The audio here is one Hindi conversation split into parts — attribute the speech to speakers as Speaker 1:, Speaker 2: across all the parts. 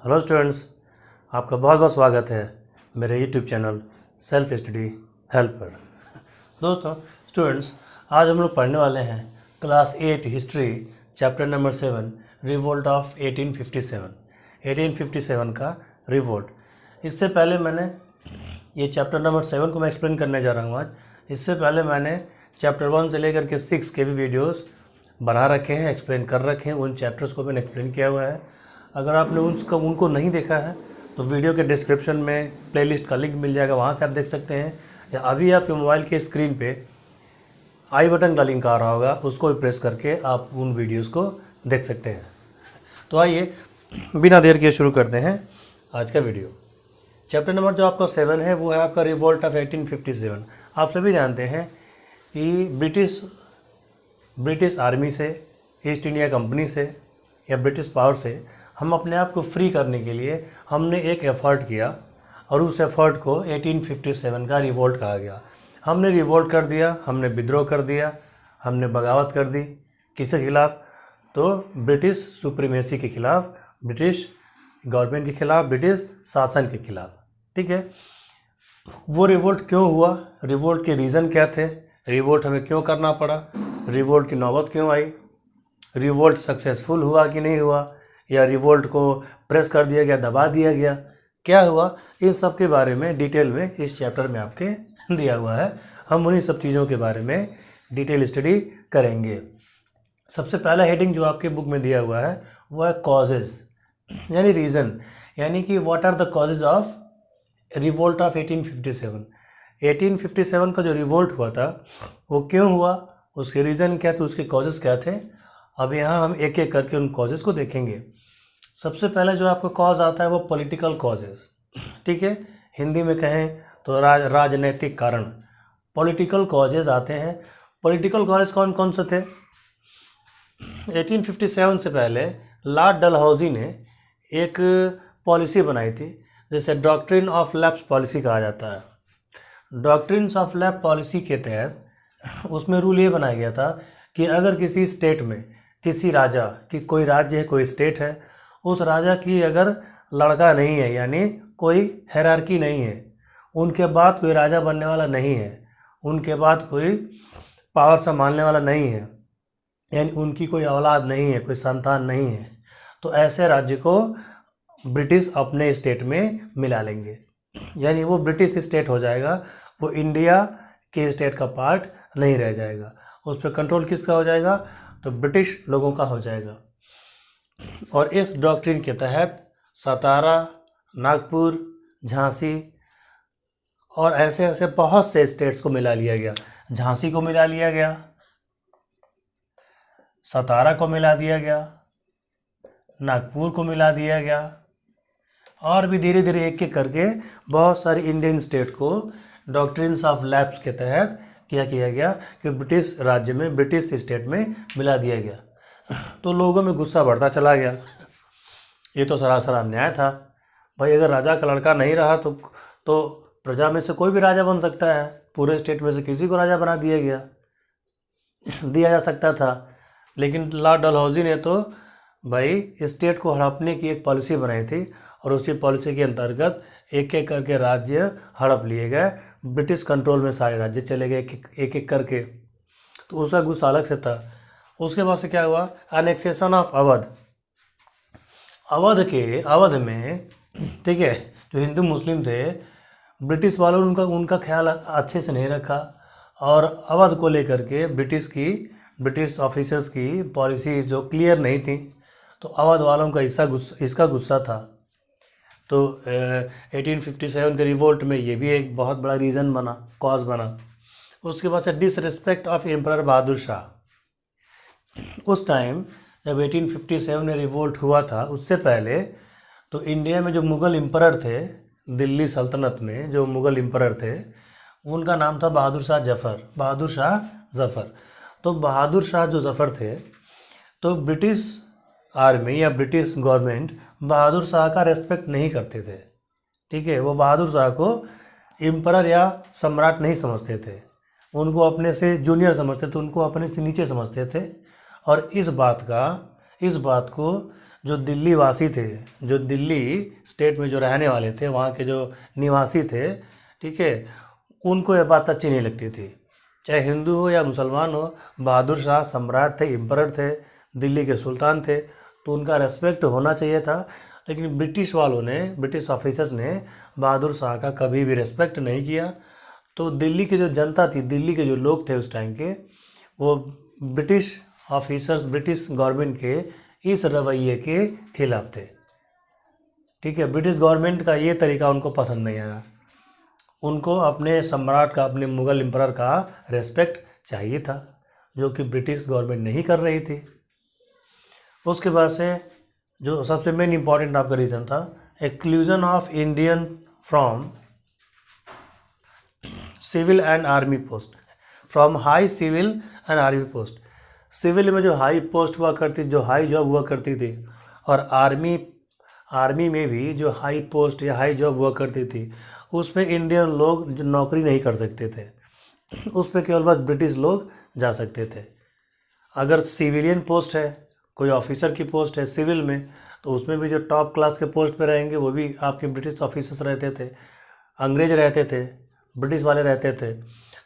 Speaker 1: हेलो स्टूडेंट्स, आपका बहुत बहुत स्वागत है मेरे YouTube channel self study help पर। दोस्तों स्टूडेंट्स, आज हम लोग पढ़ने वाले हैं class 8 history chapter number 7 revolt of 1857 का रिवोल्ट। इससे पहले मैंने ये चैप्टर नंबर 7 को मैं एक्सप्लेन करने जा रहा हूँ आज। इससे पहले मैंने चैप्टर 1 से लेकर के 6 के भी वीडियोस बना रखे हैं, एक्सप्लेन कर रखे हैं। उन चैप्टर्स को मैंने एक्सप्लेन किया हुआ है। अगर आपने उनको नहीं देखा है तो वीडियो के डिस्क्रिप्शन में प्लेलिस्ट का लिंक मिल जाएगा, वहाँ से आप देख सकते हैं, या अभी आपके मोबाइल के स्क्रीन पे आई बटन का लिंक आ रहा होगा, उसको भी प्रेस करके आप उन वीडियोस को देख सकते हैं। तो आइए बिना देर के शुरू करते हैं आज का वीडियो। चैप्टर नंबर जो आपका 7 है वो है आपका रिवोल्ट ऑफ 1857। आप सभी जानते हैं कि ब्रिटिश आर्मी से, ईस्ट इंडिया कंपनी से या ब्रिटिश पावर से हम अपने आप को फ्री करने के लिए हमने एक एफ़र्ट किया, और उस एफ़र्ट को 1857 का रिवोल्ट कहा गया। हमने रिवोल्ट कर दिया, हमने विद्रोह कर दिया, हमने बगावत कर दी। किसके खिलाफ? तो ब्रिटिश सुप्रीमेसी के खिलाफ, ब्रिटिश गवर्नमेंट के खिलाफ, ब्रिटिश शासन के खिलाफ। ठीक है, वो रिवोल्ट क्यों हुआ, रिवोल्ट के रीज़न क्या थे, रिवोल्ट हमें क्यों करना पड़ा, रिवोल्ट की नौबत क्यों आई, रिवोल्ट सक्सेसफुल हुआ कि नहीं हुआ, या रिवोल्ट को प्रेस कर दिया गया, दबा दिया गया, क्या हुआ, इन सब के बारे में डिटेल में इस चैप्टर में आपके दिया हुआ है। हम उन्हीं सब चीज़ों के बारे में डिटेल स्टडी करेंगे। सबसे पहला हेडिंग जो आपके बुक में दिया हुआ है वो है कॉजेज़, यानी रीज़न, यानी कि what are the causes of revolt of 1857। 1857 का जो रिवोल्ट हुआ था वो क्यों हुआ, उसके रीज़न क्या थे, उसके कॉजेज़ क्या थे। अब यहाँ हम एक एक करके उन कॉजेज़ को देखेंगे। सबसे पहले जो आपका कॉज आता है वो पॉलिटिकल कॉजेज़। ठीक है, हिंदी में कहें तो राजनैतिक कारण, पॉलिटिकल कॉजेज़ आते हैं। पॉलिटिकल कॉजेज़ कौन कौन से थे? 1857 से पहले लॉर्ड डलहौजी ने एक पॉलिसी बनाई थी, जिसे डॉक्ट्रिन ऑफ लैप्स पॉलिसी कहा जाता है। डॉक्ट्रिन्स ऑफ लैप पॉलिसी के तहत उसमें रूल ये बनाया गया था कि अगर किसी स्टेट में किसी राजा की, कोई राज्य है, कोई स्टेट है, उस राजा की अगर लड़का नहीं है, यानी कोई हायरार्की नहीं है, उनके बाद कोई राजा बनने वाला नहीं है, उनके बाद कोई पावर संभालने वाला नहीं है, यानी उनकी कोई औलाद नहीं है, कोई संतान नहीं है, तो ऐसे राज्य को ब्रिटिश अपने स्टेट में मिला लेंगे, यानी वो ब्रिटिश स्टेट हो जाएगा, वो इंडिया के स्टेट का पार्ट नहीं रह जाएगा। उस पर कंट्रोल किसका हो जाएगा? तो ब्रिटिश लोगों का हो जाएगा। और इस डॉक्ट्रिन के तहत सतारा, नागपुर, झांसी और ऐसे ऐसे बहुत से स्टेट्स को मिला लिया गया। झांसी को मिला लिया गया, सतारा को मिला दिया गया, नागपुर को मिला दिया गया, और भी धीरे धीरे एक एक करके बहुत सारी इंडियन स्टेट को डॉक्ट्रिन्स ऑफ लैप्स के तहत क्या किया गया कि ब्रिटिश राज्य में, ब्रिटिश स्टेट में मिला दिया गया। तो लोगों में गुस्सा बढ़ता चला गया। ये तो सरासर अन्याय था भाई, अगर राजा का लड़का नहीं रहा तो प्रजा में से कोई भी राजा बन सकता है, पूरे स्टेट में से किसी को राजा बना दिया जा सकता था। लेकिन लॉर्ड डलहौजी ने तो भाई स्टेट को हड़पने की एक पॉलिसी बनाई थी, और उसी पॉलिसी के अंतर्गत एक एक करके राज्य हड़प लिए गए। ब्रिटिश कंट्रोल में सारे राज्य चले गए एक एक करके। तो उसका गुस्सा अलग से था। उसके बाद से क्या हुआ? Annexation of Awadh. अवध में, ठीक है, जो हिंदू मुस्लिम थे, ब्रिटिश वालों ने उनका ख्याल अच्छे से नहीं रखा, और अवध को लेकर के ब्रिटिश ऑफिसर्स की पॉलिसी जो क्लियर नहीं थी, तो अवध वालों का इसका गुस्सा था। तो 1857 के रिवोल्ट में ये भी एक बहुत बड़ा रीज़न बना, कॉज बना। उसके बाद से disrespect of emperor Bahadur Shah. उस टाइम जब 1857 में रिवोल्ट हुआ था, उससे पहले तो इंडिया में जो मुग़ल एम्परर थे, दिल्ली सल्तनत में जो मुग़ल एम्परर थे, उनका नाम था बहादुर शाह जफ़र। तो बहादुर शाह जो जफ़र थे, तो ब्रिटिश आर्मी या ब्रिटिश गवर्नमेंट बहादुर शाह का रेस्पेक्ट नहीं करते थे। ठीक है, वो बहादुर शाह को एम्परर या सम्राट नहीं समझते थे, उनको अपने से जूनियर समझते थे, उनको अपने से नीचे समझते थे। और इस बात को जो दिल्ली वासी थे, जो दिल्ली स्टेट में जो रहने वाले थे, वहाँ के जो निवासी थे, ठीक है, उनको यह बात अच्छी नहीं लगती थी। चाहे हिंदू हो या मुसलमान हो, बहादुर शाह सम्राट थे, एम्परर थे, दिल्ली के सुल्तान थे, तो उनका रेस्पेक्ट होना चाहिए था। लेकिन ब्रिटिश वालों ने, ब्रिटिश ऑफिसर्स ने बहादुर शाह का कभी भी रेस्पेक्ट नहीं किया। तो दिल्ली की जो जनता थी, दिल्ली के जो लोग थे उस टाइम के, वो ब्रिटिश ऑफिसर्स, ब्रिटिश गवर्नमेंट के इस रवैये के खिलाफ थे। ठीक है, ब्रिटिश गवर्नमेंट का ये तरीका उनको पसंद नहीं आया। उनको अपने सम्राट का, अपने मुग़ल एम्परर का रेस्पेक्ट चाहिए था, जो कि ब्रिटिश गवर्नमेंट नहीं कर रही थी। उसके बाद से जो सबसे मेन इम्पॉर्टेंट आपका रीज़न था, exclusion of Indian from civil and army post, from high civil and army post. Civil में जो हाई पोस्ट हुआ करती, जो हाई जॉब हुआ करती थी, और आर्मी में भी जो हाई पोस्ट या हाई जॉब हुआ करती थी, उसमें इंडियन लोग जो नौकरी नहीं कर सकते थे, उस पर केवल बस ब्रिटिश लोग जा सकते थे। अगर सिविलियन पोस्ट है, कोई ऑफिसर की पोस्ट है सिविल में, तो उसमें भी जो टॉप क्लास के पोस्ट पे रहेंगे वो भी आपके ब्रिटिश ऑफिसर्स रहते थे, अंग्रेज रहते थे, ब्रिटिश वाले रहते थे।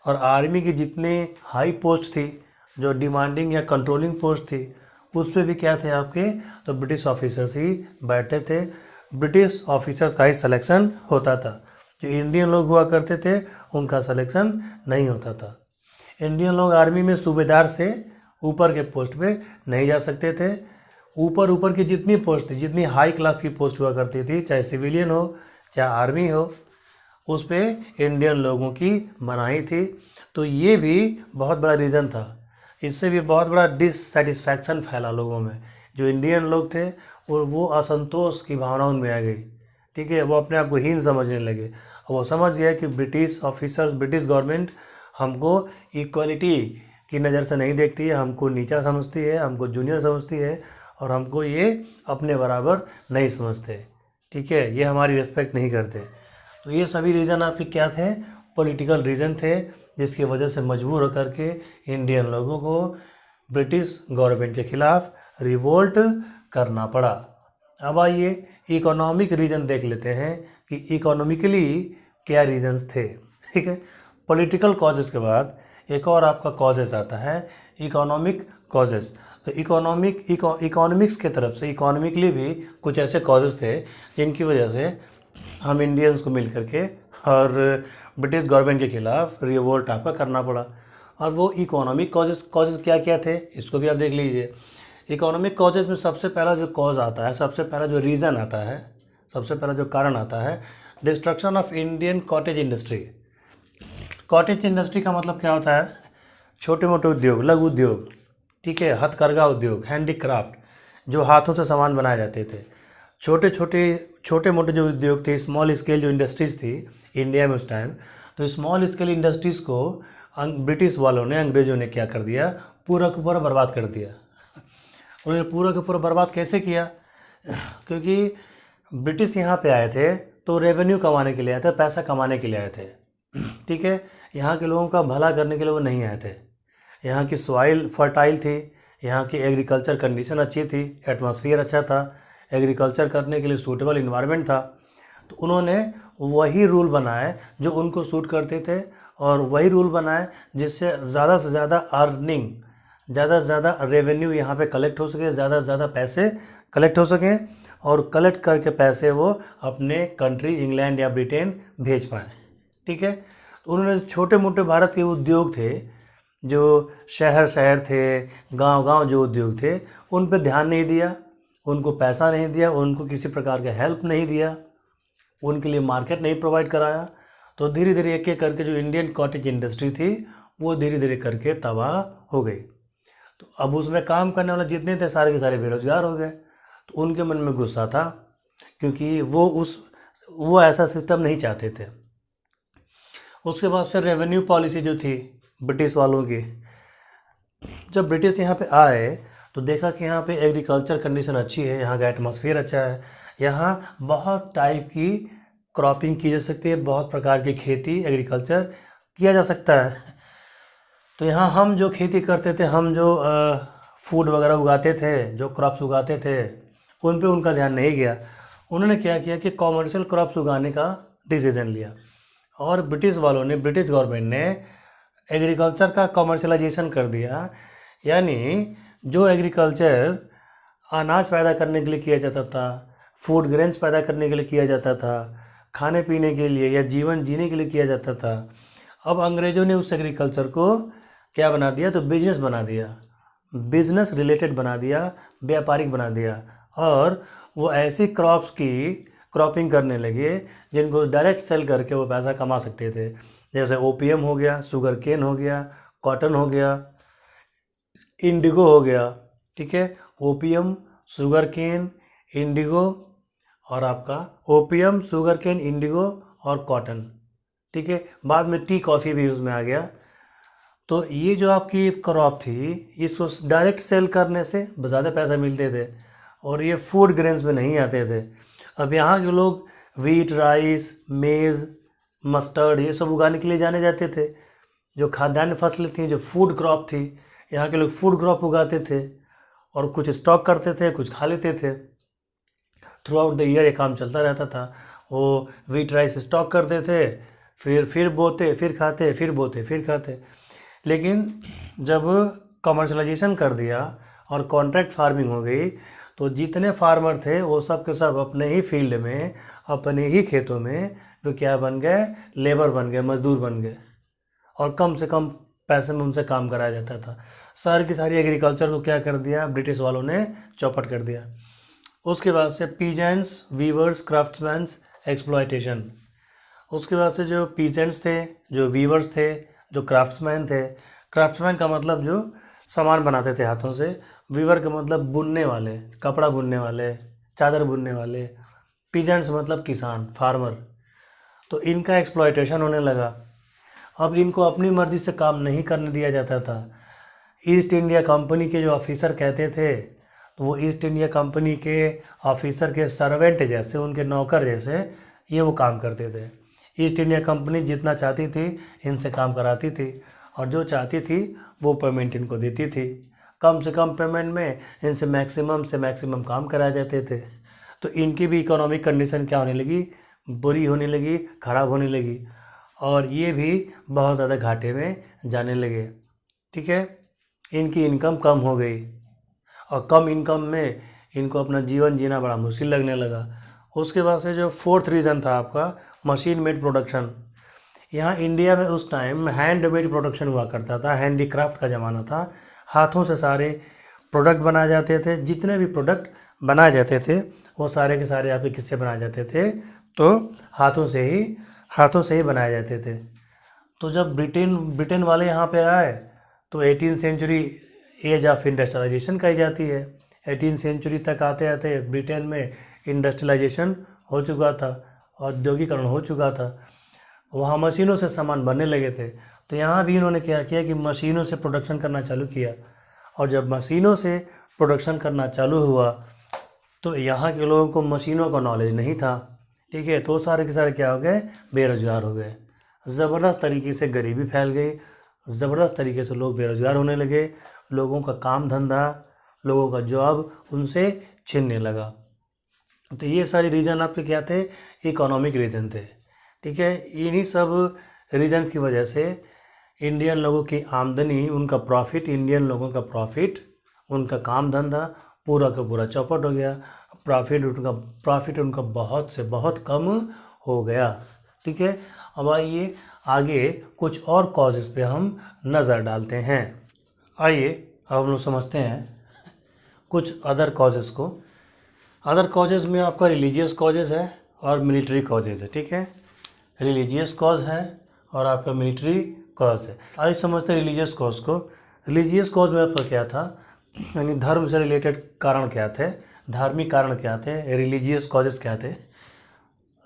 Speaker 1: और आर्मी की जितनी हाई पोस्ट थी, जो डिमांडिंग या कंट्रोलिंग पोस्ट थी, उस पर भी क्या थे आपके, तो ब्रिटिश ऑफिसर्स ही बैठते थे। ब्रिटिश ऑफिसर्स का ही सिलेक्शन होता था। जो इंडियन लोग हुआ करते थे उनका सिलेक्शन नहीं होता था। इंडियन लोग आर्मी में सूबेदार से ऊपर के पोस्ट पे नहीं जा सकते थे। ऊपर की जितनी पोस्ट थी, जितनी हाई क्लास की पोस्ट हुआ करती थी, चाहे सिविलियन हो चाहे आर्मी हो, उस पर इंडियन लोगों की मनाही थी। तो ये भी बहुत बड़ा रीज़न था। इससे भी बहुत बड़ा डिससेटिस्फैक्शन फैला लोगों में। जो इंडियन लोग थे और वो असंतोष की भावना उनमें आ गई। ठीक है, वो अपने आप को हीन समझने लगे। वो समझ गया कि ब्रिटिश ऑफिसर्स, ब्रिटिश गवर्नमेंट हमको इक्वलिटी की नज़र से नहीं देखती है, हमको नीचा समझती है, हमको जूनियर समझती है, और हमको ये अपने बराबर नहीं समझते। ठीक है, ये हमारी रिस्पेक्ट नहीं करते। तो ये सभी रीज़न आपके क्या थे, पॉलिटिकल रीज़न थे, जिसकी वजह से मजबूर होकर के इंडियन लोगों को ब्रिटिश गवर्नमेंट के खिलाफ रिवोल्ट करना पड़ा। अब आइए इकोनॉमिक रीज़न देख लेते हैं कि इकोनॉमिकली क्या रीजंस थे। ठीक है, पॉलिटिकल कॉजेज़ के बाद एक और आपका कॉजेज़ आता है, इकोनॉमिक कॉजेज़। तो इकोनॉमिक्स के तरफ से इकोनॉमिकली भी कुछ ऐसे कॉजेज़ थे जिनकी वजह से हम इंडियंस को मिल करके और ब्रिटिश गवर्नमेंट के खिलाफ रिवोल्ट आपका करना पड़ा। और वो इकोनॉमिक कॉजेज़ क्या क्या थे, इसको भी आप देख लीजिए। इकोनॉमिक कॉजेज़ में सबसे पहला जो कॉज आता है, सबसे पहला जो रीज़न आता है, सबसे पहला जो कारण आता है, destruction of Indian cottage industry. Cottage industry का मतलब क्या होता है, छोटे मोटे उद्योग, लघु उद्योग, ठीक है, हथकरघा उद्योग, हैंडीक्राफ्ट, जो हाथों से सामान बनाए जाते थे। छोटे मोटे जो उद्योग थे, स्मॉल स्केल जो इंडस्ट्रीज़ थी इंडिया में उस टाइम, तो स्मॉल स्केल इंडस्ट्रीज़ को ब्रिटिश वालों ने, अंग्रेज़ों ने क्या कर दिया, पूरा का पूरा बर्बाद कर दिया। उन्होंने पूरा का पूरा बर्बाद कैसे किया, क्योंकि ब्रिटिश यहाँ पे आए थे तो रेवेन्यू कमाने के लिए आए थे, पैसा कमाने के लिए आए थे। ठीक है, यहाँ के लोगों का भला करने के लिए वो नहीं आए थे। यहाँ की सॉइल फर्टाइल थी, यहाँ की एग्रीकल्चर कंडीशन अच्छी थी, एटमॉस्फेयर अच्छा था, एग्रीकल्चर करने के लिए सूटेबल इन्वायरमेंट था। तो उन्होंने वही रूल बनाए जो उनको सूट करते थे, और वही रूल बनाए जिससे ज़्यादा से ज़्यादा अर्निंग, ज़्यादा से ज़्यादा रेवेन्यू यहाँ पे कलेक्ट हो सके, ज़्यादा से ज़्यादा पैसे कलेक्ट हो सकें, और कलेक्ट करके पैसे वो अपने कंट्री इंग्लैंड या ब्रिटेन भेज पाएँ। ठीक है, तो उन्होंने छोटे मोटे भारत के उद्योग थे, जो शहर थे, गांव जो उद्योग थे, उन पर ध्यान नहीं दिया, उनको पैसा नहीं दिया, उनको किसी प्रकार का हेल्प नहीं दिया, उनके लिए मार्केट नहीं प्रोवाइड कराया। तो धीरे धीरे एक एक करके जो इंडियन कॉटेज इंडस्ट्री थी वो धीरे धीरे करके तबाह हो गई। तो अब उसमें काम करने वाले जितने थे सारे के सारे बेरोजगार हो गए। तो उनके मन में गुस्सा था, क्योंकि वो ऐसा सिस्टम नहीं चाहते थे। उसके बाद से रेवेन्यू पॉलिसी जो थी ब्रिटिश वालों की, जब ब्रिटिश यहाँ पे आए तो देखा कि यहाँ पे एग्रीकल्चर कंडीशन अच्छी है, यहाँ का एटमॉस्फेयर अच्छा है, यहाँ बहुत टाइप की क्रॉपिंग की जा सकती है, बहुत प्रकार की खेती, एग्रीकल्चर किया जा सकता है। तो यहाँ हम जो खेती करते थे, हम जो फूड वगैरह उगाते थे, जो क्रॉप्स उगाते थे, उन पे उनका ध्यान नहीं गया। उन्होंने क्या किया कि कॉमर्शियल क्रॉप्स उगाने का डिसीजन लिया, और ब्रिटिश वालों ने, ब्रिटिश गवर्नमेंट ने एग्रीकल्चर का कॉमर्शलाइजेशन कर दिया। यानी जो एग्रीकल्चर अनाज पैदा करने के लिए किया जाता था, फूड ग्रेन्स पैदा करने के लिए किया जाता था, खाने पीने के लिए या जीवन जीने के लिए किया जाता था, अब अंग्रेज़ों ने उस एग्रीकल्चर को क्या बना दिया, तो बिजनेस बना दिया, बिजनेस रिलेटेड बना दिया, व्यापारिक बना दिया। और वो ऐसी क्रॉप्स की क्रॉपिंग करने लगे जिनको डायरेक्ट सेल करके वो पैसा कमा सकते थे। जैसे ओपीएम हो गया, शुगर केन हो गया, कॉटन हो गया, इंडिगो हो गया। ठीक है, ओपीएम, शुगर केन, इंडिगो, और आपका ओपीएम, शुगर केन, इंडिगो और कॉटन। ठीक है, बाद में टी कॉफ़ी भी उसमें आ गया। तो ये जो आपकी क्रॉप थी, इसको डायरेक्ट सेल करने से ज़्यादा पैसा मिलते थे, और ये फूड ग्रेन्स में नहीं आते थे। अब यहाँ के लोग वीट, राइस, मेज़, मस्टर्ड ये सब उगाने के लिए जाने जाते थे। जो खाद्यान्न फसलें थी, जो फूड क्रॉप थी, यहाँ के लोग फूड क्रॉप उगाते थे और कुछ स्टॉक करते थे, कुछ खा लेते थे। थ्रू आउट द ईयर ये काम चलता रहता था। वो वीट, राइस स्टॉक करते थे, फिर बोते, फिर खाते, फिर बोते, फिर खाते। लेकिन जब कमर्शलाइजेशन कर दिया और कॉन्ट्रैक्ट फार्मिंग हो गई, तो जितने फार्मर थे वो सब के सब अपने ही फील्ड में, अपने ही खेतों में जो क्या बन गए, लेबर बन गए, मजदूर बन गए, और कम से कम पैसे में उनसे काम कराया जाता था। सारी की सारी एग्रीकल्चर को क्या कर दिया, ब्रिटिश वालों ने चौपट कर दिया। उसके बाद से पीजेंट्स, वीवर्स, क्राफ्ट्समैन्स, एक्सप्लॉयटेशन। उसके बाद से जो पीजेंट्स थे, जो वीवर्स थे, जो क्राफ्ट्समैन थे, क्राफ्ट्समैन का मतलब जो सामान बनाते थे हाथों से, वीवर का मतलब बुनने वाले, कपड़ा बुनने वाले, चादर बुनने वाले, पीजेंट्स मतलब किसान, फार्मर। तो इनका एक्सप्लॉयटेशन होने लगा। अब इनको अपनी मर्ज़ी से काम नहीं करने दिया जाता था। ईस्ट इंडिया कंपनी के जो ऑफिसर कहते थे, तो वो ईस्ट इंडिया कंपनी के ऑफिसर के सर्वेंट जैसे, उनके नौकर जैसे ये वो काम करते थे। ईस्ट इंडिया कंपनी जितना चाहती थी इनसे काम कराती थी, और जो चाहती थी वो पेमेंट इनको देती थी। कम से कम पेमेंट में इनसे मैक्सिमम से मैक्सिमम काम कराए जाते थे। तो इनकी भी इकोनॉमिक कंडीशन क्या होने लगी, बुरी होने लगी, ख़राब होने लगी, और ये भी बहुत ज़्यादा घाटे में जाने लगे। ठीक है, इनकी इनकम कम हो गई, और कम इनकम में इनको अपना जीवन जीना बड़ा मुश्किल लगने लगा। उसके बाद से जो फोर्थ रीज़न था आपका, मशीन मेड प्रोडक्शन। यहाँ इंडिया में उस टाइम हैंडमेड प्रोडक्शन हुआ करता था, हैंडीक्राफ्ट का ज़माना था। हाथों से सारे प्रोडक्ट बनाए जाते थे। जितने भी प्रोडक्ट बनाए जाते थे वो सारे के सारे आपके किससे बनाए जाते थे, तो हाथों से ही बनाए जाते थे। तो जब ब्रिटेन वाले यहाँ पे आए, तो 18वीं सेंचुरी एज ऑफ इंडस्ट्रियलाइजेशन कही जाती है। 18वीं सेंचुरी तक आते आते ब्रिटेन में इंडस्ट्रियलाइजेशन हो चुका था, औद्योगिकरण हो चुका था, वहाँ मशीनों से सामान बनने लगे थे। तो यहाँ भी इन्होंने क्या किया कि मशीनों से प्रोडक्शन करना चालू किया, और जब मशीनों से प्रोडक्शन करना चालू हुआ तो यहाँ के लोगों को मशीनों का नॉलेज नहीं था। ठीक है, तो सारे के सारे क्या हो गए, बेरोजगार हो गए। ज़बरदस्त तरीके से गरीबी फैल गई, ज़बरदस्त तरीके से लोग बेरोजगार होने लगे, लोगों का काम धंधा, लोगों का जॉब उनसे छीनने लगा। तो ये सारे रीज़न आपके क्या थे, इकोनॉमिक रीज़न थे। ठीक है, इन्हीं सब रीजन की वजह से इंडियन लोगों की आमदनी, उनका प्रॉफिट, इंडियन लोगों का प्रॉफिट, उनका काम धंधा पूरा का पूरा चौपट हो गया। प्रॉफिट उनका बहुत से बहुत कम हो गया। ठीक है, अब आइए आगे कुछ और कॉजेज़ पे हम नज़र डालते हैं। आइए अब हम लोग समझते हैं कुछ अदर कॉजेज़ को। अदर कॉजेज़ में आपका रिलीजियस कॉजेज़ है और मिलिट्री कॉजेज़ है। ठीक है, रिलीजियस कॉज है और आपका मिलिट्री कॉज है। आइए समझते हैं रिलीजियस कॉज को। रिलीजियस कॉज में आपका क्या था, यानी धर्म से रिलेटेड कारण क्या थे, धार्मिक कारण क्या थे, रिलीजियस कॉजेज़ क्या थे।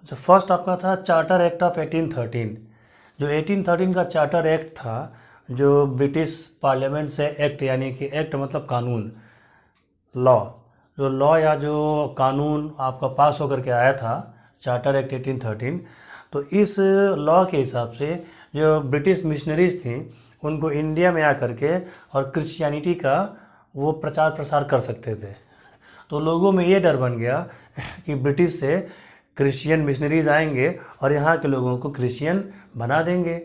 Speaker 1: जो फर्स्ट आपका था चार्टर एक्ट ऑफ 1813। जो 1813 का चार्टर एक्ट था, जो ब्रिटिश पार्लियामेंट से एक्ट, यानी कि एक्ट मतलब कानून, लॉ, जो लॉ या जो कानून आपका पास होकर के आया था, चार्टर एक्ट 1813। तो इस लॉ के हिसाब से जो ब्रिटिश मिशनरीज थी उनको इंडिया में आकर के और क्रिश्चियनिटी का वो प्रचार प्रसार कर सकते थे। तो लोगों में ये डर बन गया कि ब्रिटिश से क्रिश्चियन मिशनरीज आएंगे और यहाँ के लोगों को क्रिश्चियन बना देंगे,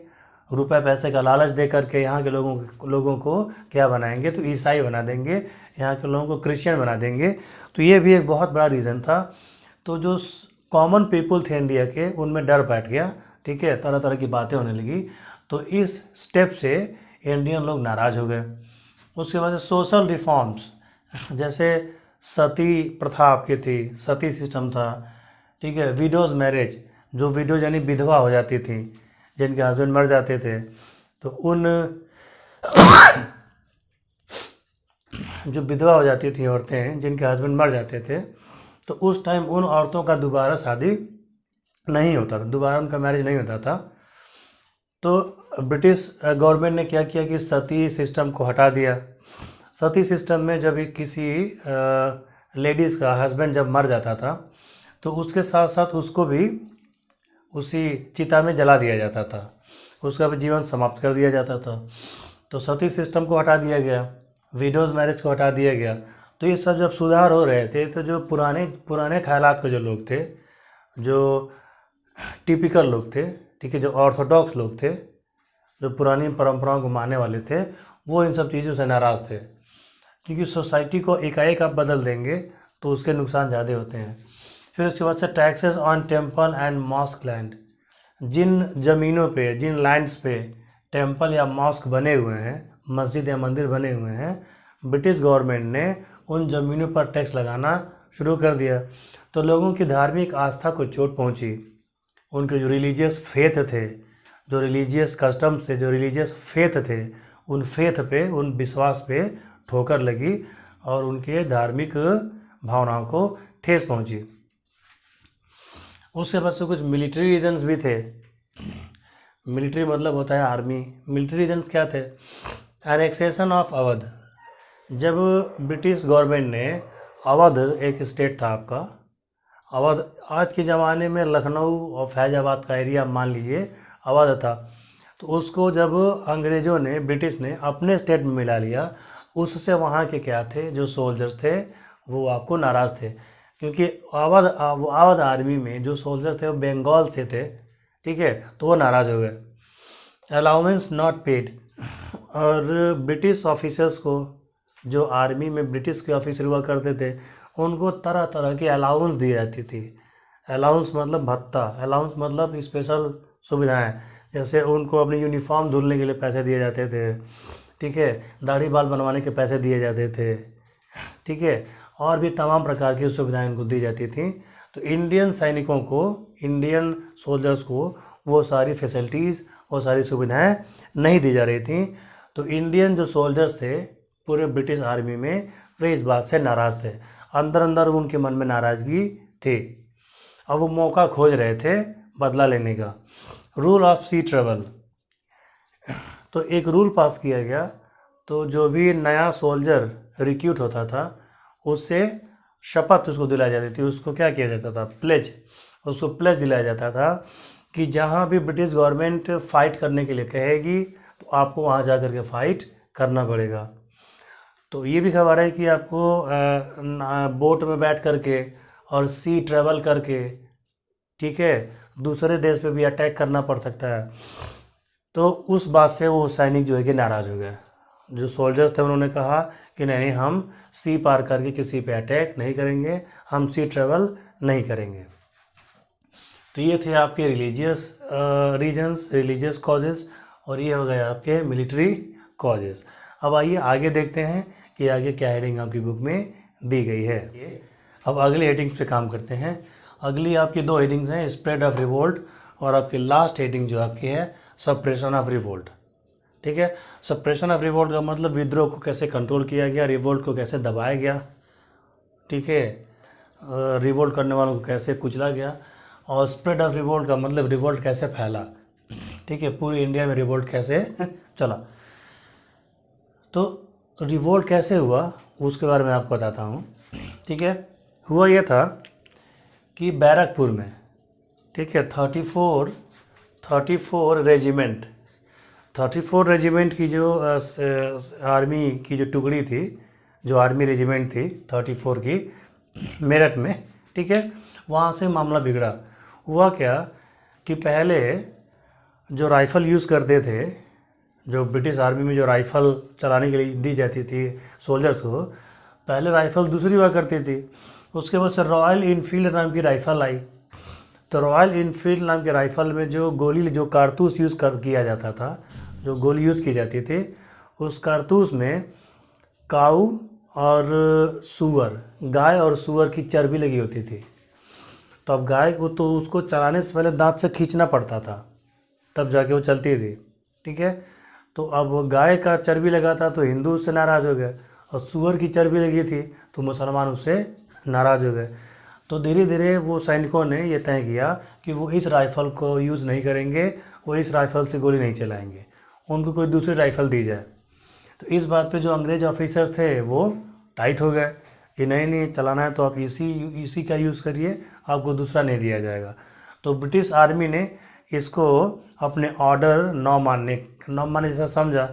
Speaker 1: रुपए पैसे का लालच दे करके यहाँ के लोगों को क्या बनाएंगे, तो ईसाई बना देंगे, यहाँ के लोगों को क्रिश्चियन बना देंगे। तो ये भी एक बहुत बड़ा रीज़न था। तो जो कॉमन पीपल थे इंडिया के, उनमें डर बैठ गया, ठीक है, तरह तरह की बातें होने लगी। तो इस स्टेप से इंडियन लोग नाराज़ हो गए। उसके बाद सोशल रिफॉर्म्स, जैसे सती प्रथा आपकी थी, सती सिस्टम था, ठीक है, विडोज़ मैरिज, जो विडोज यानी विधवा हो जाती थी, जिनके हस्बैंड मर जाते थे, तो उन जो विधवा हो जाती थी औरतें जिनके हस्बैंड मर जाते थे, तो उस टाइम उन औरतों का दोबारा शादी नहीं होता था, दोबारा उनका मैरिज नहीं होता था। तो ब्रिटिश गवर्नमेंट ने क्या किया कि सती सिस्टम को हटा दिया। सती सिस्टम में जब किसी लेडीज़ का हस्बैंड जब मर जाता था तो उसके साथ साथ उसको भी उसी चिता में जला दिया जाता था, उसका भी जीवन समाप्त कर दिया जाता था। तो सती सिस्टम को हटा दिया गया, विडोज़ मैरिज को हटा दिया गया। तो ये सब जब सुधार हो रहे थे तो जो पुराने ख्यालात के जो लोग थे, जो टिपिकल लोग थे, ठीक है, जो ऑर्थोडॉक्स लोग थे, जो पुरानी परंपराओं को मानने वाले थे, वो इन सब चीज़ों से नाराज़ थे, क्योंकि सोसाइटी को एकाएक आप बदल देंगे तो उसके नुकसान ज़्यादा होते हैं। फिर उसके बाद से taxes on temple and mosque land, जिन ज़मीनों पे, जिन लैंड्स पे टेम्पल या मॉस्क बने हुए हैं, मस्जिद या मंदिर बने हुए हैं, ब्रिटिश गवर्नमेंट ने उन ज़मीनों पर टैक्स लगाना शुरू कर दिया। तो लोगों की धार्मिक आस्था को चोट पहुंची, उनके जो रिलीजियस फेथ थे, जो रिलीजियस कस्टम्स थे, जो रिलीजियस फेथ थे, उन फेथ पे, उन विश्वास पे ठोकर लगी और उनके धार्मिक भावनाओं को ठेस पहुंची। उसके बाद से कुछ मिलिट्री रीजन्स भी थे। मिलिट्री मतलब होता है आर्मी। मिलिट्री रीजन्स क्या थे? एनेक्सेशन ऑफ अवध, जब ब्रिटिश गवर्नमेंट ने अवध, एक स्टेट था आपका अवध, आज के ज़माने में लखनऊ और फैज़ाबाद का एरिया मान लीजिए अवध था, तो उसको जब अंग्रेज़ों ने, ब्रिटिश ने अपने स्टेट में मिला लिया, उससे वहाँ के क्या थे, जो सोल्जर्स थे वो आपको नाराज़ थे, क्योंकि अवध आर्मी में जो सोल्जर थे वो बंगाल से थे, ठीक है, तो वो नाराज़ हो गए। अलाउंस नॉट पेड, और ब्रिटिश ऑफिसर्स को, जो आर्मी में ब्रिटिश के ऑफिसर हुआ करते थे, उनको तरह तरह की अलाउंस दी जाती थी। अलाउंस मतलब भत्ता, अलाउंस मतलब स्पेशल सुविधाएं, जैसे उनको अपनी यूनिफॉर्म धुलने के लिए पैसे दिए जाते थे, ठीक है, दाढ़ी बाल बनवाने के पैसे दिए जाते थे, ठीक है, और भी तमाम प्रकार की सुविधाएं उनको दी जाती थी। तो इंडियन सैनिकों को, इंडियन सोल्जर्स को वो सारी फैसिलिटीज़, वो सारी सुविधाएं नहीं दी जा रही थी। तो इंडियन जो सोल्जर्स थे पूरे ब्रिटिश आर्मी में, वे इस बात से नाराज़ थे, अंदर अंदर उनके मन में नाराज़गी थी। अब वो मौका खोज रहे थे बदला लेने का। रूल ऑफ सी ट्रेवल, तो एक रूल पास किया गया, तो जो भी नया सोल्जर रिक्रूट होता था उससे शपथ उसको दिलाई जाती थी, उसको क्या किया जाता था, प्लेज, उसको प्लेज दिलाया जाता था कि जहाँ भी ब्रिटिश गवर्नमेंट फ़ाइट करने के लिए कहेगी तो आपको वहाँ जा कर के फ़ाइट करना पड़ेगा। तो ये भी खबर है कि आपको बोट में बैठ करके और सी ट्रेवल करके, ठीक है, दूसरे देश पे भी अटैक करना पड़ सकता है। तो उस बात से वो सैनिक जो है कि नाराज़ हो गए। जो सोल्जर्स थे उन्होंने कहा कि नहीं, हम सी पार करके किसी पे अटैक नहीं करेंगे, हम सी ट्रेवल नहीं करेंगे। तो ये थे आपके रिलीजियस रीजन्स, रिलीजियस कॉजेज़, और ये हो गए आपके मिलिट्री कॉजेज़। अब आइए आगे देखते हैं कि आगे क्या हेडिंग आपकी बुक में दी गई है। अब अगली हेडिंग्स पे काम करते हैं। अगली आपकी दो हेडिंग्स हैं, स्प्रेड ऑफ रिवोल्ट, और आपकी लास्ट हेडिंग जो आपकी है सप्रेशन ऑफ रिवोल्ट, ठीक है। सप्रेशन ऑफ रिवोल्ट का मतलब विद्रोह को कैसे कंट्रोल किया गया, रिवोल्ट को कैसे दबाया गया, ठीक है, रिवोल्ट करने वालों को कैसे कुचला गया। और स्प्रेड ऑफ रिवोल्ट का मतलब रिवोल्ट कैसे फैला, ठीक है, पूरी इंडिया में रिवोल्ट कैसे चला। तो रिवोल्ट कैसे हुआ उसके बारे में आपको बताता हूँ, ठीक है। हुआ ये था कि बैरकपुर में, ठीक है, 34 रेजिमेंट, 34 रेजिमेंट की जो आर्मी की जो टुकड़ी थी, जो आर्मी रेजिमेंट थी 34 की, मेरठ में, ठीक है। वहाँ से मामला बिगड़ा। हुआ क्या कि पहले जो राइफ़ल यूज़ करते थे, जो ब्रिटिश आर्मी में जो राइफ़ल चलाने के लिए दी जाती थी सोल्जर्स को, पहले राइफ़ल दूसरी हुआ करती थी। उसके बाद से रॉयल इनफील्ड नाम की राइफ़ल आई। तो रॉयल इनफील्ड नाम के राइफ़ल में जो गोली, जो कारतूस यूज़ किया जाता था, जो गोली यूज़ की जाती थी, उस कारतूस में काऊ और सूअर, गाय और सूअर की चर्बी लगी होती थी। तो अब गाय को तो उसको चलाने से पहले दांत से खींचना पड़ता था, तब जाके वो चलती थी, ठीक है। तो अब गाय का चर्बी लगा था तो हिंदू उससे नाराज़ हो गए, और सूअर की चर्बी लगी थी तो मुसलमान उससे नाराज़ हो गए। तो धीरे धीरे वो सैनिकों ने ये तय किया कि वो इस राइफ़ल को यूज़ नहीं करेंगे, वो इस राइफ़ल से गोली नहीं चलाएंगे, उनको कोई दूसरी राइफ़ल दी जाए। तो इस बात पे जो अंग्रेज ऑफिसर्स थे वो टाइट हो गए कि नहीं नहीं, चलाना है तो आप इसी का यूज़ करिए, आपको दूसरा नहीं दिया जाएगा। तो ब्रिटिश आर्मी ने इसको अपने ऑर्डर न मानने जैसा समझा।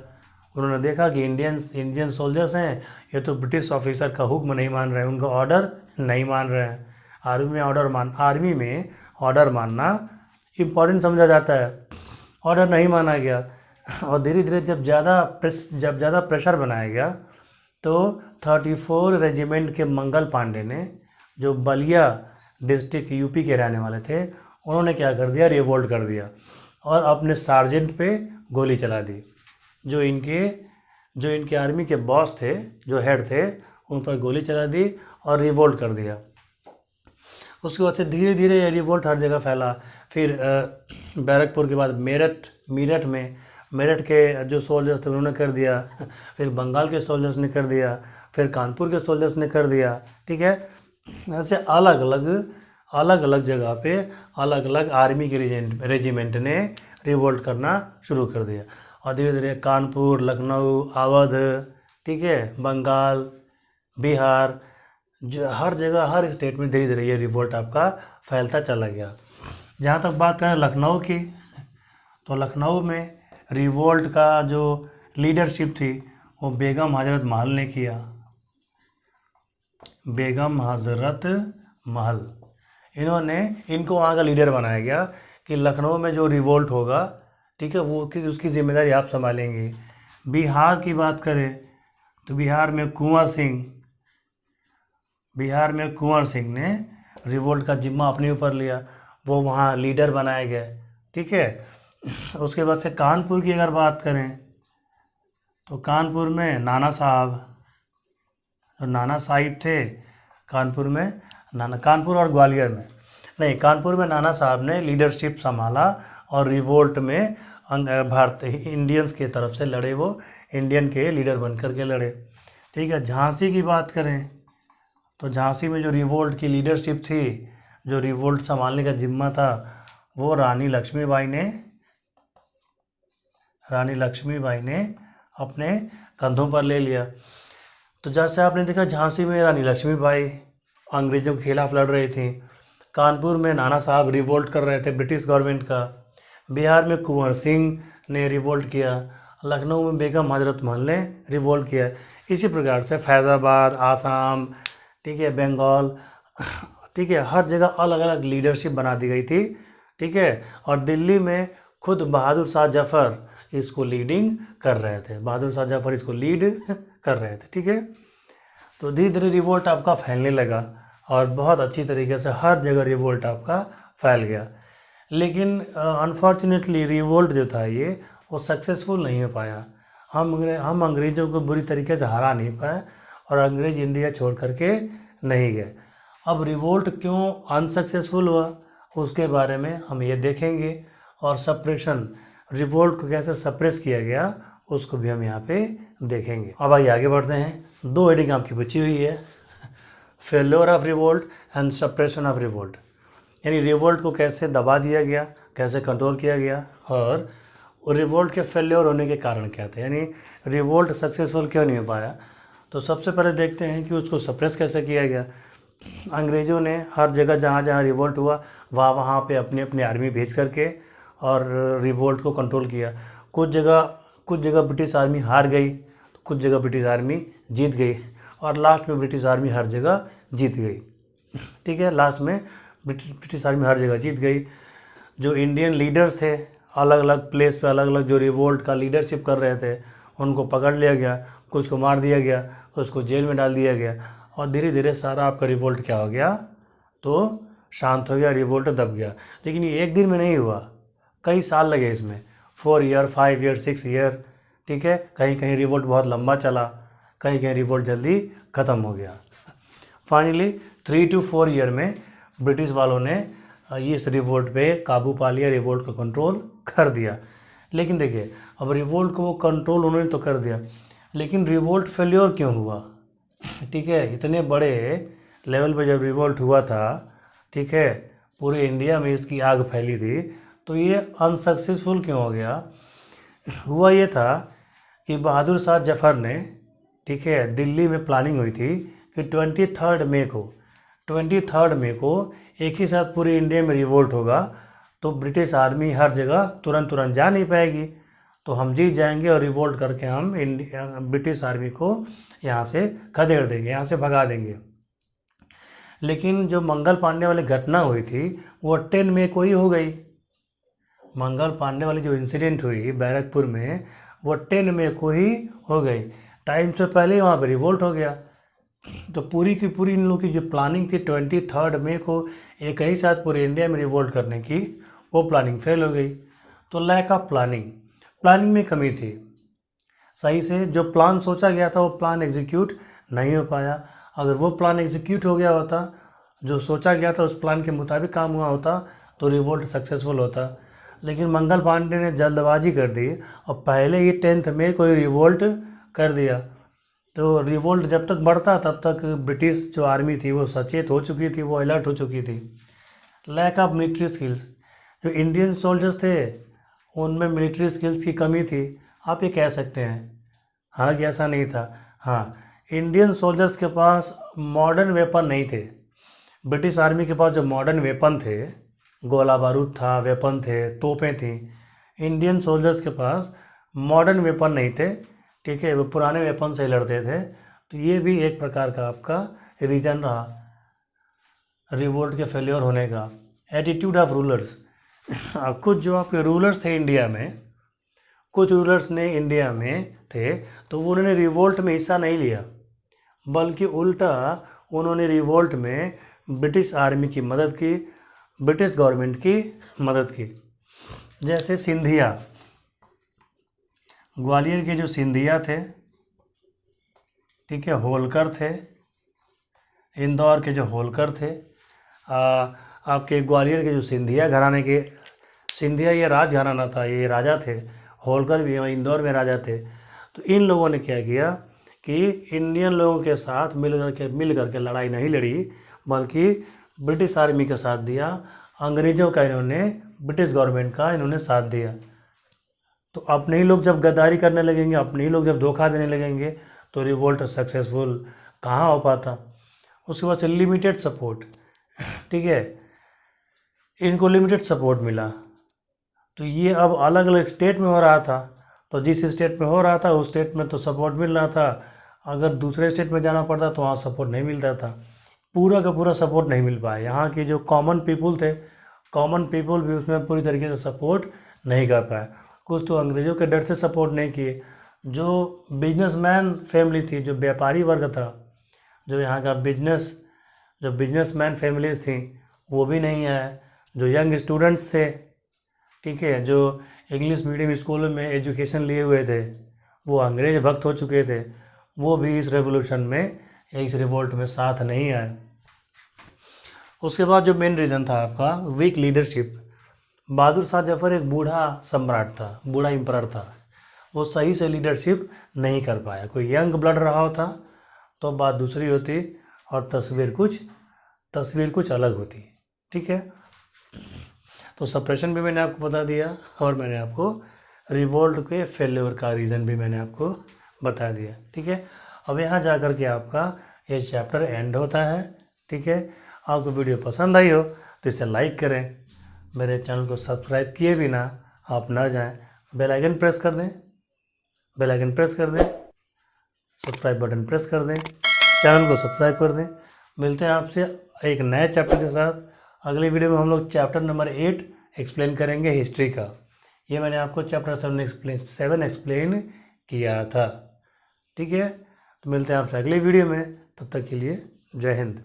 Speaker 1: उन्होंने देखा कि इंडियन सोल्जर्स हैं, ये तो ब्रिटिश ऑफिसर का हुक्म नहीं मान रहे हैं, उनका ऑर्डर नहीं मान रहे हैं। आर्मी में ऑर्डर मानना इम्पॉर्टेंट समझा जाता है। ऑर्डर नहीं माना गया, और धीरे धीरे जब ज़्यादा प्रेशर बनाया गया तो 34 रेजिमेंट के मंगल पांडे ने, जो बलिया डिस्ट्रिक्ट यूपी के रहने वाले थे, उन्होंने क्या कर दिया, रिवोल्ट कर दिया और अपने सार्जेंट पे गोली चला दी। जो इनके आर्मी के बॉस थे, जो हेड थे, उन पर गोली चला दी और रिवोल्ट कर दिया। उसके बाद से धीरे धीरे ये रिवोल्ट हर जगह फैला। फिर बैरकपुर के बाद मेरठ के जो सोल्जर्स थे उन्होंने कर दिया, फिर बंगाल के सोल्जर्स ने कर दिया, फिर कानपुर के सोल्जर्स ने कर दिया, ठीक है। ऐसे अलग अलग जगह पे अलग अलग आर्मी के रेजिमेंट ने रिवोल्ट करना शुरू कर दिया। और धीरे धीरे कानपुर, लखनऊ, अवध, ठीक है, बंगाल, बिहार, जो हर जगह, हर स्टेट में धीरे धीरे ये रिवोल्ट आपका फैलता चला गया। जहाँ तक बात करें लखनऊ की, तो लखनऊ में रिवोल्ट का जो लीडरशिप थी वो बेगम हजरत महल ने किया। बेगम हजरत महल, इनको वहाँ का लीडर बनाया गया कि लखनऊ में जो रिवोल्ट होगा, ठीक है, वो उसकी जिम्मेदारी आप संभालेंगे। बिहार की बात करें तो बिहार में कुंवर सिंह ने रिवोल्ट का जिम्मा अपने ऊपर लिया, वो वहाँ लीडर बनाए गए, ठीक है। उसके बाद से कानपुर की अगर बात करें तो कानपुर में नाना साहिब थे। कानपुर और ग्वालियर में नहीं, कानपुर में नाना साहब ने लीडरशिप संभाला और रिवोल्ट में इंडियंस की तरफ से लड़े, वो इंडियन के लीडर बनकर के लड़े, ठीक है। झांसी की बात करें तो झांसी में जो रिवोल्ट की लीडरशिप थी, जो रिवोल्ट संभालने का जिम्मा था, वो रानी लक्ष्मीबाई ने अपने कंधों पर ले लिया। तो जैसे आपने देखा, झांसी में रानी लक्ष्मीबाई अंग्रेज़ों के खिलाफ लड़ रही थी, कानपुर में नाना साहब रिवोल्ट कर रहे थे ब्रिटिश गवर्नमेंट का, बिहार में कुंवर सिंह ने रिवोल्ट किया, लखनऊ में बेगम हजरत महल ने रिवोल्ट किया। इसी प्रकार से फैज़ाबाद, आसाम, ठीक है, बंगाल, ठीक है, हर जगह अलग अलग लीडरशिप बना दी गई थी, ठीक है। और दिल्ली में खुद बहादुर शाह जफ़र इसको लीडिंग कर रहे थे, लीड कर रहे थे, ठीक है। तो धीरे धीरे रिवोल्ट आपका फैलने लगा और बहुत अच्छी तरीके से हर जगह रिवोल्ट आपका फैल गया। लेकिन अनफॉर्चुनेटली रिवोल्ट जो था ये वो सक्सेसफुल नहीं हो पाया। हम अंग्रेज़ों को बुरी तरीके से हरा नहीं पाए और अंग्रेज़ इंडिया छोड़ करके नहीं गए। अब रिवोल्ट क्यों अनसक्सेसफुल हुआ उसके बारे में हम ये देखेंगे, और रिवोल्ट को कैसे सप्रेस किया गया उसको भी हम यहाँ पे देखेंगे। अब आइए आगे बढ़ते हैं। 2 हेडिंग आपकी बची हुई है, failure of revolt and suppression of revolt, यानी रिवोल्ट को कैसे दबा दिया गया, कैसे कंट्रोल किया गया, और रिवोल्ट के फेल्योर होने के कारण क्या थे, यानी रिवोल्ट सक्सेसफुल क्यों नहीं हो पाया। तो सबसे पहले देखते हैं कि उसको सप्रेस कैसे किया गया। अंग्रेज़ों ने हर जगह जहाँ जहाँ रिवोल्ट हुआ वहाँ पे अपनी अपनी आर्मी भेज करके और रिवोल्ट को कंट्रोल किया। कुछ जगह ब्रिटिश आर्मी हार गई, कुछ जगह ब्रिटिश आर्मी जीत गई, और लास्ट में ब्रिटिश आर्मी हर जगह जीत गई। ठीक है, लास्ट में ब्रिटिश आर्मी हर जगह जीत गई। जो इंडियन लीडर्स थे अलग अलग प्लेस पे, अलग अलग जो रिवोल्ट का लीडरशिप कर रहे थे, उनको पकड़ लिया गया, कुछ को मार दिया गया, उसको जेल में डाल दिया गया, और धीरे धीरे सारा आपका रिवोल्ट क्या हो गया, तो शांत हो गया, रिवोल्ट दब गया। लेकिन ये एक दिन में नहीं हुआ, कई साल लगे इसमें, 4 ईयर, 5 ईयर, 6 ईयर। ठीक है, कहीं कहीं रिवोल्ट बहुत लंबा चला, कहीं कहीं रिवोल्ट जल्दी ख़त्म हो गया। फाइनली 3 to 4 ईयर में ब्रिटिश वालों ने इस रिवोल्ट पे काबू पा लिया, रिवोल्ट को कंट्रोल कर दिया। लेकिन देखिए, अब रिवोल्ट को वो कंट्रोल उन्होंने तो कर दिया, लेकिन रिवोल्ट फेल्योर क्यों हुआ? ठीक है, इतने बड़े लेवल पे जब रिवोल्ट हुआ था, ठीक है, पूरे इंडिया में इसकी आग फैली थी, तो ये अनसक्सेसफुल क्यों हो गया? हुआ ये था कि बहादुर शाह जफर ने, ठीक है, दिल्ली में प्लानिंग हुई थी कि 23 मई को एक ही साथ पूरे इंडिया में रिवोल्ट होगा, तो ब्रिटिश आर्मी हर जगह तुरंत तुरंत जा नहीं पाएगी, तो हम जीत जाएंगे और रिवोल्ट करके हम ब्रिटिश आर्मी को यहाँ से खदेड़ देंगे, यहाँ से भगा देंगे। लेकिन जो मंगल पांडे वाली घटना हुई थी वो 10 मई को ही हो गई। मंगल पांडे वाली जो इंसिडेंट हुई बैरकपुर में, वो 10 मई को ही हो गई, टाइम से पहले वहाँ पर रिवोल्ट हो गया। तो पूरी की पूरी इन लोगों की जो प्लानिंग थी 23 मई को एक ही साथ पूरे इंडिया में रिवोल्ट करने की, वो प्लानिंग फेल हो गई। तो लैक ऑफ प्लानिंग में कमी थी, सही से जो प्लान सोचा गया था वो प्लान एग्जीक्यूट नहीं हो पाया। अगर वो प्लान एग्जीक्यूट हो गया होता, जो सोचा गया था उस प्लान के मुताबिक काम हुआ होता, तो रिवोल्ट सक्सेसफुल होता। लेकिन मंगल पांडे ने जल्दबाजी कर दी और पहले ही 10 मई को ही रिवोल्ट कर दिया। तो रिवोल्ट जब तक बढ़ता तब तक ब्रिटिश जो आर्मी थी वो सचेत हो चुकी थी, वो अलर्ट हो चुकी थी। लैक ऑफ मिलिट्री स्किल्स, जो इंडियन सोल्जर्स थे उनमें मिलिट्री स्किल्स की कमी थी, आप ये कह सकते हैं। हालांकि ऐसा नहीं था। हाँ, इंडियन सोल्जर्स के पास मॉडर्न वेपन नहीं थे। ब्रिटिश आर्मी के पास जो मॉडर्न वेपन थे, गोला बारूद था, वेपन थे, तोपें थी, इंडियन सोल्जर्स के पास मॉडर्न वेपन नहीं थे। ठीक है, वो पुराने वेपन से लड़ते थे। तो ये भी एक प्रकार का आपका रीज़न रहा रिवोल्ट के फेलियर होने का। एटीट्यूड ऑफ रूलर्स, कुछ जो आपके रूलर्स थे इंडिया में, कुछ रूलर्स ने इंडिया में थे, तो वो उन्होंने रिवोल्ट में हिस्सा नहीं लिया, बल्कि उल्टा उन्होंने रिवोल्ट में ब्रिटिश आर्मी की मदद की, ब्रिटिश गवर्नमेंट की मदद की। जैसे सिंधिया, ग्वालियर के जो सिंधिया थे, ठीक है, होलकर थे, इंदौर के जो होलकर थे, आपके ग्वालियर के जो सिंधिया घराने के, सिंधिया ये राज घराना था, ये राजा थे, होलकर भी इंदौर में राजा थे। तो इन लोगों ने क्या किया कि इंडियन लोगों के साथ मिल करके लड़ाई नहीं लड़ी, बल्कि ब्रिटिश आर्मी का साथ दिया, अंग्रेज़ों का इन्होंने, ब्रिटिश गवर्नमेंट का इन्होंने साथ दिया। तो अपने ही लोग जब गद्दारी करने लगेंगे, अपने ही लोग जब धोखा देने लगेंगे, तो रिवोल्ट सक्सेसफुल कहाँ हो पाता। उसके बाद से लिमिटेड सपोर्ट, ठीक है, इनको लिमिटेड सपोर्ट मिला। तो ये अब अलग अलग स्टेट में हो रहा था, तो जिस स्टेट में हो रहा था उस स्टेट में तो सपोर्ट मिल रहा था, अगर दूसरे स्टेट में जाना पड़ता तो वहाँ सपोर्ट नहीं मिलता था, पूरा का पूरा सपोर्ट नहीं मिल पाया। यहाँ के जो कॉमन पीपुल थे, कॉमन पीपुल भी उसमें पूरी तरीके से सपोर्ट नहीं कर पाए। कुछ तो अंग्रेज़ों के डर से सपोर्ट नहीं किए, जो बिजनेसमैन फैमिली थी, जो व्यापारी वर्ग था, जो यहाँ का जो बिजनेसमैन फैमिलीज थी, वो भी नहीं आए। जो यंग स्टूडेंट्स थे, ठीक है, जो इंग्लिश मीडियम स्कूलों में एजुकेशन लिए हुए थे, वो अंग्रेज भक्त हो चुके थे, वो भी इस रेवोल्यूशन में, इस रिवोल्ट में साथ नहीं आए। उसके बाद जो मेन रीज़न था आपका वीक लीडरशिप। बहादुर शाह जफर एक बूढ़ा सम्राट था, बूढ़ा एम्परर था, वो सही से लीडरशिप नहीं कर पाया। कोई यंग ब्लड रहा होता तो बात दूसरी होती और तस्वीर कुछ अलग होती। ठीक है, तो सप्रेशन भी मैंने आपको बता दिया और मैंने आपको रिवोल्ट के फेल्योर का रीज़न भी मैंने आपको बता दिया। ठीक है, अब यहाँ जा कर के आपका ये चैप्टर एंड होता है। ठीक है, आपको वीडियो पसंद आई हो तो इसे लाइक करें, मेरे चैनल को सब्सक्राइब किए बिना आप ना जाएं, बेल आइकन प्रेस कर दें, सब्सक्राइब बटन प्रेस कर दें, चैनल को सब्सक्राइब कर दें। मिलते हैं आपसे एक नए चैप्टर के साथ। अगले वीडियो में हम लोग चैप्टर नंबर 8 एक्सप्लेन करेंगे हिस्ट्री का। ये मैंने आपको चैप्टर 7 एक्सप्लेन किया था। ठीक है, तो मिलते हैं आपसे अगले वीडियो में, तब तक के लिए जय हिंद।